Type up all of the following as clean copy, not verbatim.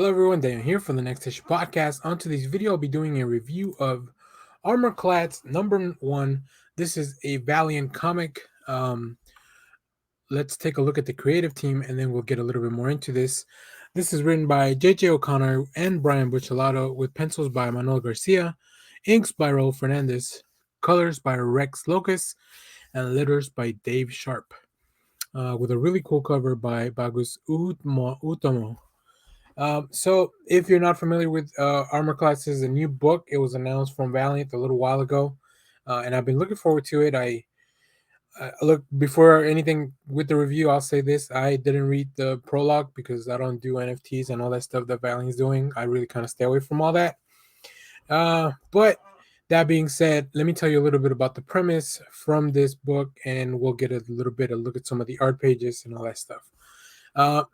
Hello everyone, Daniel here for the Next Issue Podcast. On today's video, I'll be doing a review of Armorclads #1. This is a Valiant comic. Let's take a look at the creative team and then we'll get a little bit more into this. This is written by J.J. O'Connor and Brian BUCCELLATO with pencils by Manuel GARCÍA, inks by RAÜL FERNÁNDEZ, colors by Rex LOKUS, and letters by Dave Sharp, with a really cool cover by Bagus Utomo. So if you're not familiar with Armorclads, is a new book. It was announced from Valiant a little while ago, and I've been looking forward to it. I look before anything with the review. I'll say this: I didn't read the prologue because I don't do NFTs and all that stuff that Valiant's doing. I really kind of stay away from all that. But that being said, let me tell you a little bit about the premise from this book, and we'll get a little bit of look at some of the art pages and all that stuff.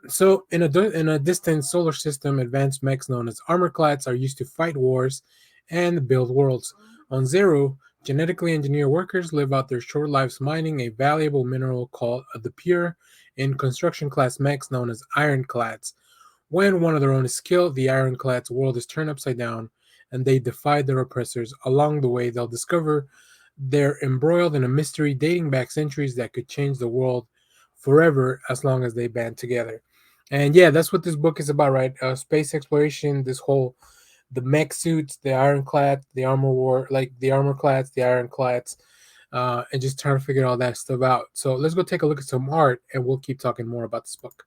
So in a distant solar system, advanced mechs known as armorclads are used to fight wars and build worlds. On Zero, genetically engineered workers live out their short lives mining a valuable mineral called the Pure in construction class mechs known as ironclads. When one of their own is killed, the ironclads world is turned upside down and they defy their oppressors. Along the way, they'll discover they're embroiled in a mystery dating back centuries that could change the world forever as long as they band together. And yeah, that's what this book is about, right? Space exploration, this whole the mech suits, the ironclad, the armor war, like the armorclads, the ironclads, and just trying to figure all that stuff out. So let's go take a look at some art, and we'll keep talking more about this book.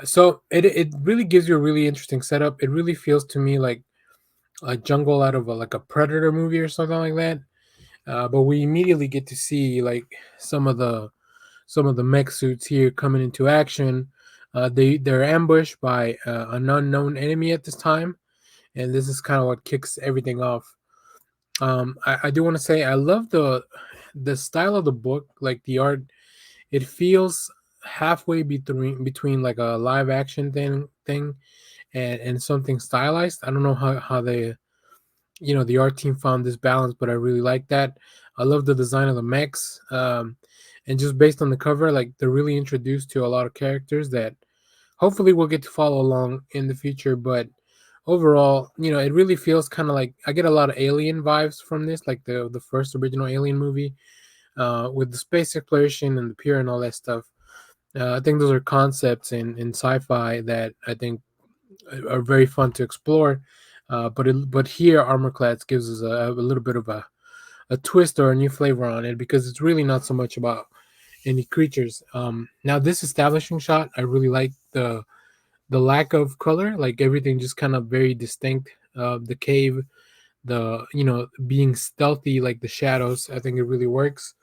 So it really gives you a really interesting setup. It really feels to me like a jungle out of like a Predator movie or something like that. But we immediately get to see like some of the mech suits here coming into action. They're ambushed by an unknown enemy at this time, and this is kind of what kicks everything off. I do want to say I love the style of the book, like the art. It feels halfway between like a live action thing and something stylized. I don't know how they the art team found this balance, but I really like that. I love the design of the mechs, and just based on the cover, like they're really introduced to a lot of characters that hopefully we'll get to follow along in the future. But overall, it really feels kind of like I get a lot of Alien vibes from this, like the first original Alien movie, with the space exploration and the pier and all that stuff. I think those are concepts in sci-fi that I think are very fun to explore. But here, Armorclads gives us a little bit of a twist or a new flavor on it because it's really not so much about any creatures. Now, this establishing shot, I really like the lack of color, like everything just kind of very distinct. The cave, the being stealthy, like the shadows. I think it really works.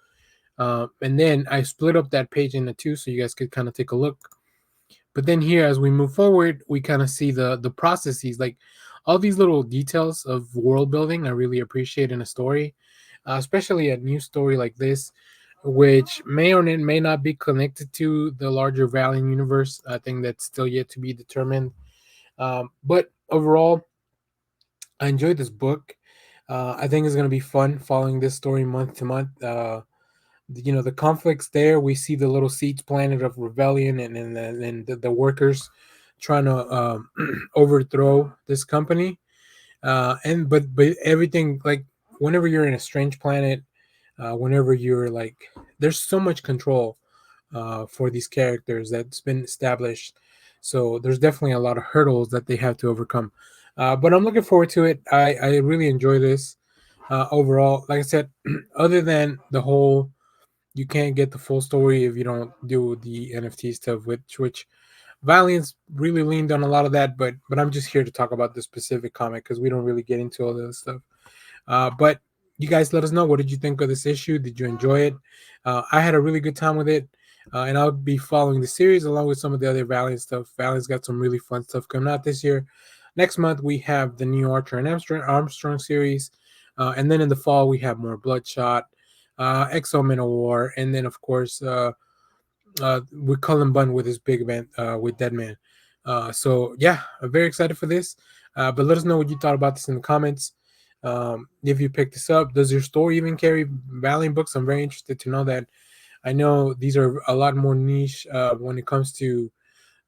And then I split up that page into two so you guys could kind of take a look. But then here, as we move forward, we kind of see the processes, like all these little details of world building. I really appreciate in a story, especially a new story like this, which may or may not be connected to the larger Valiant universe. I think that's still yet to be determined. But overall, I enjoyed this book. I think it's going to be fun following this story month to month. The conflicts there, we see the little seeds planted of rebellion and the workers trying to overthrow this company, but everything, like whenever you're in a strange planet, whenever you're like there's so much control for these characters that's been established, so there's definitely a lot of hurdles that they have to overcome, but I'm looking forward to it. I really enjoy this. Overall, like I said, other than the whole you can't get the full story if you don't do the NFT stuff, which Valiant's really leaned on a lot of that, but I'm just here to talk about the specific comic because we don't really get into all this stuff. But you guys let us know, what did you think of this issue? Did you enjoy it? I had a really good time with it, and I'll be following the series along with some of the other Valiant stuff. Valiant's got some really fun stuff coming out this year. Next month we have the new Archer and Armstrong series, and then in the fall we have more Bloodshot, Exo Men of War, and then of course with Cullen Bunn with his big event with Deadman. So yeah, I'm very excited for this. But let us know what you thought about this in the comments. If you picked this up, does your store even carry Valiant books? I'm very interested to know that. I know these are a lot more niche when it comes to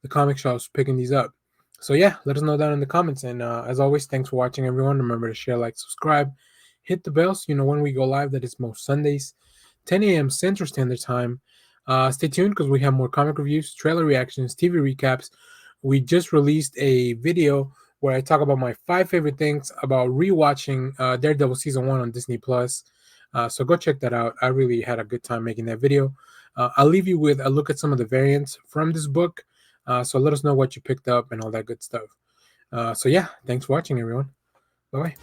the comic shops picking these up. So yeah, let us know down in the comments. And as always, thanks for watching, everyone. Remember to share, like, subscribe, hit the bell so you know when we go live. That is most Sundays, 10 a.m. Central Standard Time. Stay tuned because we have more comic reviews, trailer reactions, TV recaps. We just released a video where I talk about my 5 favorite things about rewatching Daredevil season 1 on Disney Plus. So go check that out. I really had a good time making that video. I'll leave you with a look at some of the variants from this book. So let us know what you picked up and all that good stuff. So yeah, thanks for watching, everyone. Bye bye.